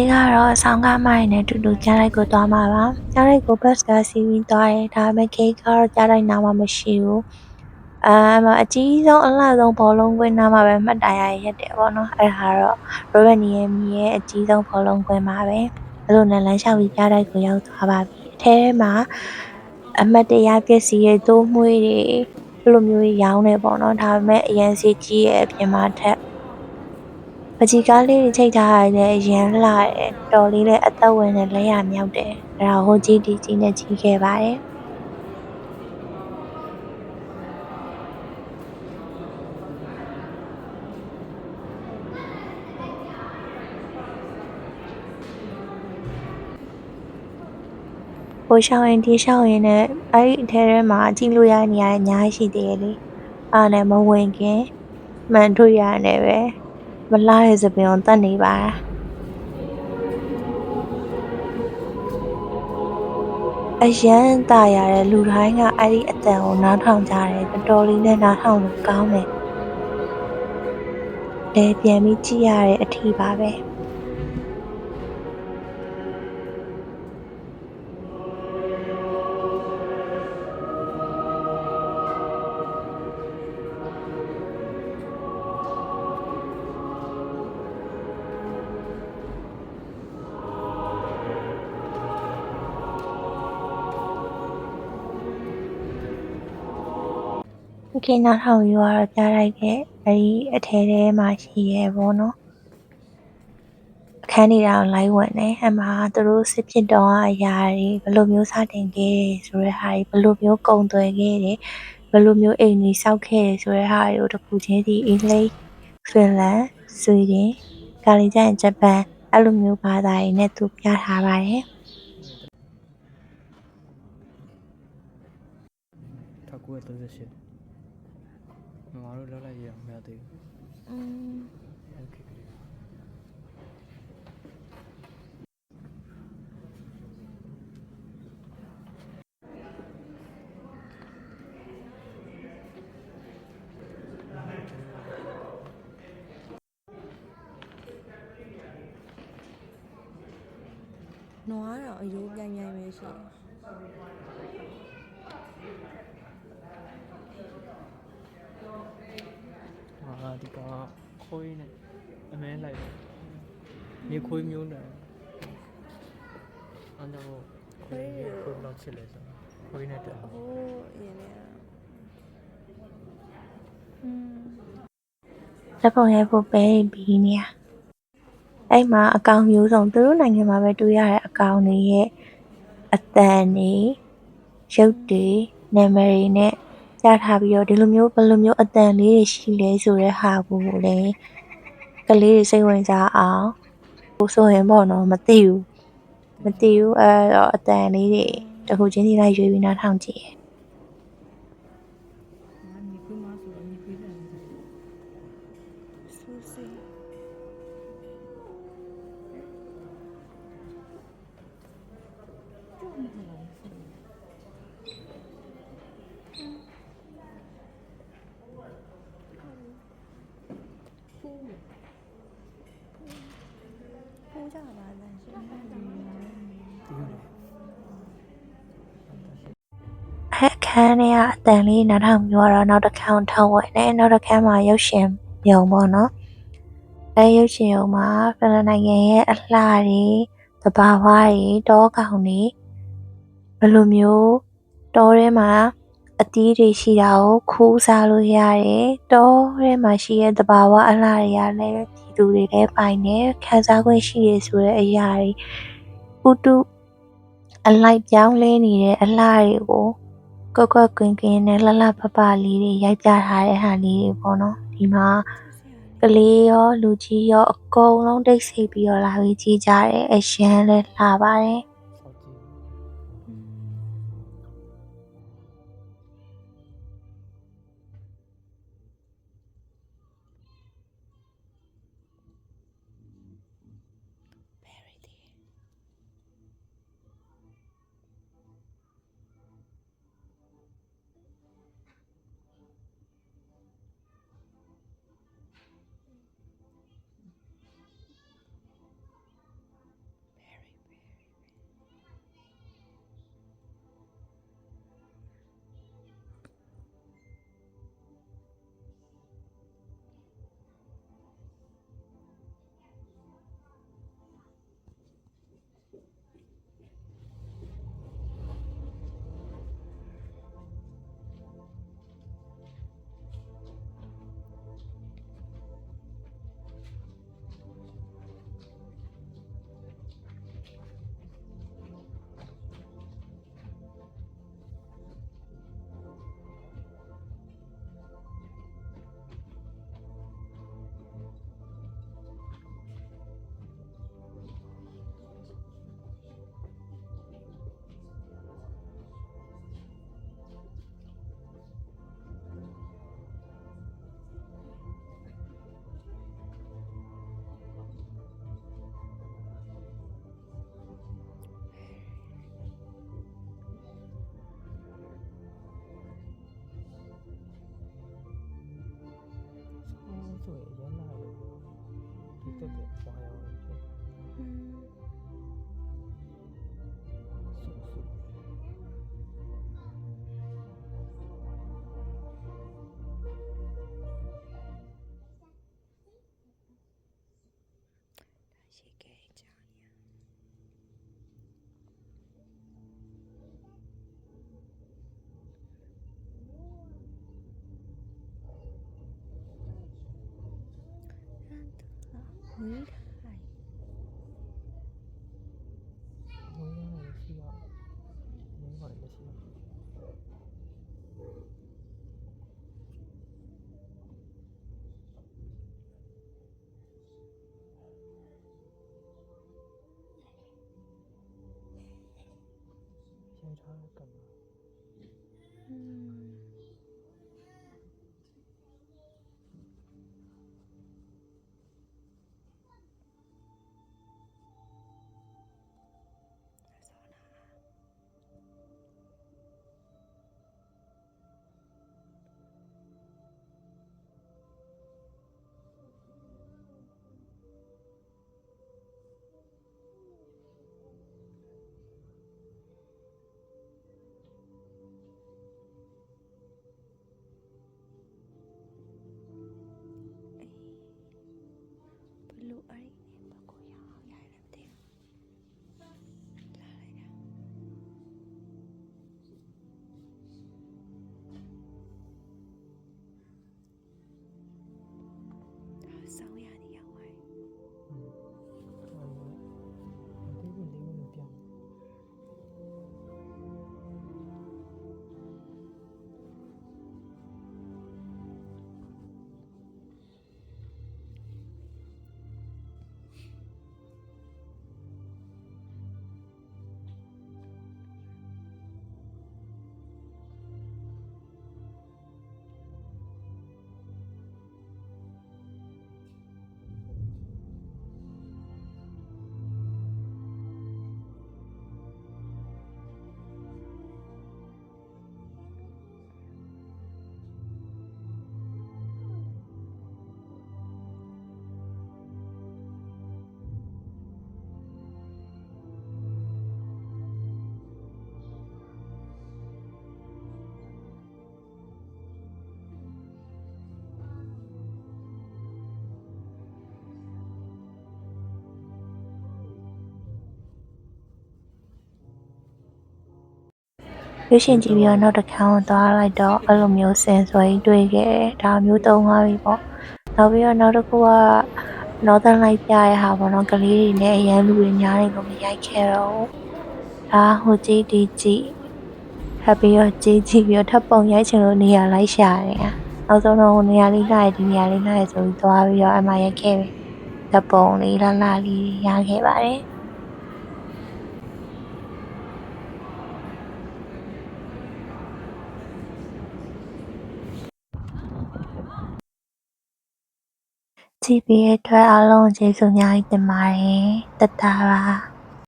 နေ့ကတော့ဆောင်းကားမိုင်းနဲ့တူတူကြားလိုက်ကိုသွားမှာပါကြားလိုက်ကိုဘတ်ကစီးပြီးသွားတယ်ဒါပေမဲ့ခေတ်ကတော့ကြားလိုက်နားမှာမရှိဘူးအကြီးဆုံးအလှဆုံးဘောလုံးကွင်းနားမှာပဲမှတ်တိုင်ရရက်တယ်ပေါ့နော်အဲ့ဒါတော့ရိုဘယ်နီရဲ့မြေရဲ့အကြီးဆုံးဘောလုံးကွင်းမှာပဲအဲ့လိုနဲ့လမ်းလျှောက်ပြီးကြားလိုက်ကိုရောက်သွားပါပြီအထဲမှာအမတ်တရပစ္စည်းရဲ့သိုးမွှေးတွေဘလိုမျိုးရောင်းနေပေါ့နော်ဒါပေမဲ့အရန်စီကြီးရဲ့အပြင်မှာထက်ပကြီးကားလေးတွေချိတ်ထားရတယ်အရန်လှတယ်တော်လေးနဲ့အသက်ဝင်နဲ့လက်ရမြောက်တယ်အဲ့ဒါဟိုကြီးဒီကြီးနဲ့ကြီးခဲ့ပါတယ်ဟိုရှောင်းရင်ဒီရှောင်းရင်နဲ့အဲ့ဒီအထဲထဲမှာကြည့်လို့ရနေရတဲ့အများကြီးရှိသေးတယ်လေအားနဲ့မဝင်ခင်မှန်ထုတ်ရတယ်ပဲမလားတဲ့သပင်ကိုတတ်နေပါအရန်ตาရတဲ့လူတိုင်းကအဲ့ဒီအတန်ကိုနားထောင်ကြတယ်တော်တော်လေးနဲ့နားထောင်လို့ကောင်းတယ်လဲပြန်ပြီးကြည့်ရတဲ့အထီးပါပဲโอเคနားထောင်ပြီးတော့ကြားလိုက်ခဲ့အဲ့ဒီအထဲထဲမှာရှိရဲပေါ့နော်အခန်းတွေတော့လိုက်ဝင်တယ်အမှသူတို့စစ်ဖြစ်တော့အရာတွေဘယ်လိုမျိုးစတင်ခဲ့ဆိုတဲ့ဟာတွေဘယ်လိုမျိုးကုံသွယ်ခဲ့တယ်ဘယ်လိုမျိုးအိမ်ကြီးစောက်ခဲ့ဆိုတဲ့ဟာတွေကိုတစ်ခုချင်းစီအင်္ဂလိပ်ဖင်လန်ဆွီဒင်ကာလီကျန်ဂျပန်အဲ့လိုမျိုးဘာသာတွေနဲ့သူပြထားပါတယ်1938ငါတို့လောက်လိုက်ရအောင်မရသေးဘူးโอเคနွားတော့အယိုးပြိုင်ပြိုင်ပဲရှိတယ်ဒီကခွေးနဲ့အမဲလိုက်တယ်မြေခွေးမျိုးနဲ့အဲ့တော့ခွေးတော့ချစ်လဲဆိုခွေးနဲ့တက်ဟိုးအရင်နဲ့လက်ပုံရိုက်ဖို့ပဲပြီးနေရအဲ့မှာအကောင်မျိုးစုံသူတို့နိုင်ငံမှာပဲတွေ့ရတဲ့အကောင်တွေရဲ့အတန်တွေရုပ်တွေနာမည်တွေနဲ့ကြားထားပြီးတော့ဒီလိုမျိုးဘယ်လိုမျိုးအတန်လေးတွေရှိလဲဆိုတဲ့ဟာကိုလည်းကလေးတွေစိတ်ဝင်စားအောင်ဟိုဆိုရင်ပေါ့နော်မသိဘူးအဲ့တော့အတန်လေးတွေတစ်ခုချင်းစီလိုက်ရွေးပြီးနားထောင်ကြည့်မြေခွေးမဆိုတော့မြေခွေးတယ်ဆူစီဖူးကြပါလားရှင်အခန်းထဲကအတန်လေးနားထောင်ပြီးတော့နောက်တစ်ခန်းထောက်ဝင်တယ်နောက်တစ်ခန်းမှာရုပ်ရှင်ရုံပေါ့နော်အဲရုပ်ရှင်ရုံမှာဖင်လန်နိုင်ငံရဲ့အလှတွေသဘာဝတွေတောကောင်တွေဘယ်လိုမျိုးတောထဲမှာအသီးတွေရှိတာကိုခူးစားလို့ရတယ်တောထဲမှာရှိတဲ့သဘာဝအလှတွေကလည်းဒီသူတွေလည်းပိုင်တယ်ခံစား권ရှိရဆိုတဲ့အရာတွေဥတုအလိုက်ပြောင်းလဲနေတဲ့အလှတွေကိုကွက်ကွက်ကွင်းကွင်းနဲ့လှလှပပလေးတွေရိုက်ပြထားတဲ့ဟာလေးတွေပေါ့နော်ဒီမှာကလေးရောလူကြီးရောအကုန်လုံးတိတ်ဆိတ်ပြီးတော့လာပြီးကြည့်ကြတယ်အရန်လည်းလှပါတယ် ဝေးထား ဝေးရတယ်ရှိတော့ဝေးပါတယ်မရှိတော့ရိုက်ထားတဲ့ကင်မရာ ဘလို့အဲ့ဒီဘက်ကိုရအောင်ရတယ်မသိဘူးလာလိုက်တာဆောင်းရည်ရောက်သွားတယ် ဒီလိုလေးလို့ပြောင်းရွှေရှင်ကြည့်ပြီးတော့နောက်တစ်ခါကိုသွားလိုက်တော့အဲ့လိုမျိုးစင်စွဲကြီးတွေ့ခဲ့တယ်ဒါမျိုးသုံးသွားပြီပေါ့နောက်ပြီးတော့နောက်တစ်ခုက Northern Light ပြရဟာပေါ့နော်ကလေးတွေနဲ့အရန်လူတွေများနေလို့မရိုက်ခဲ့တော့ဒါဟိုကြည့်ဒီကြည့်ထပ်ပြီးတော့ကြည့်ပြီးတော့ထပ်ပုံရိုက်ချင်လို့နေရာလိုက်ရှာတယ်နောက်ဆုံးတော့ဟိုနေရာလေးလာရဒီနေရာလေးလာရဆိုပြီးသွားပြီးတော့အမှရိုက်ခဲ့တယ်ထပ်ပုံလေးလာလေးရခဲ့ပါတယ်ကြည့်ပြီးတဲ့အတွက်အားလုံးကျေးဇူးအများကြီးတင်ပါတယ်တတပါ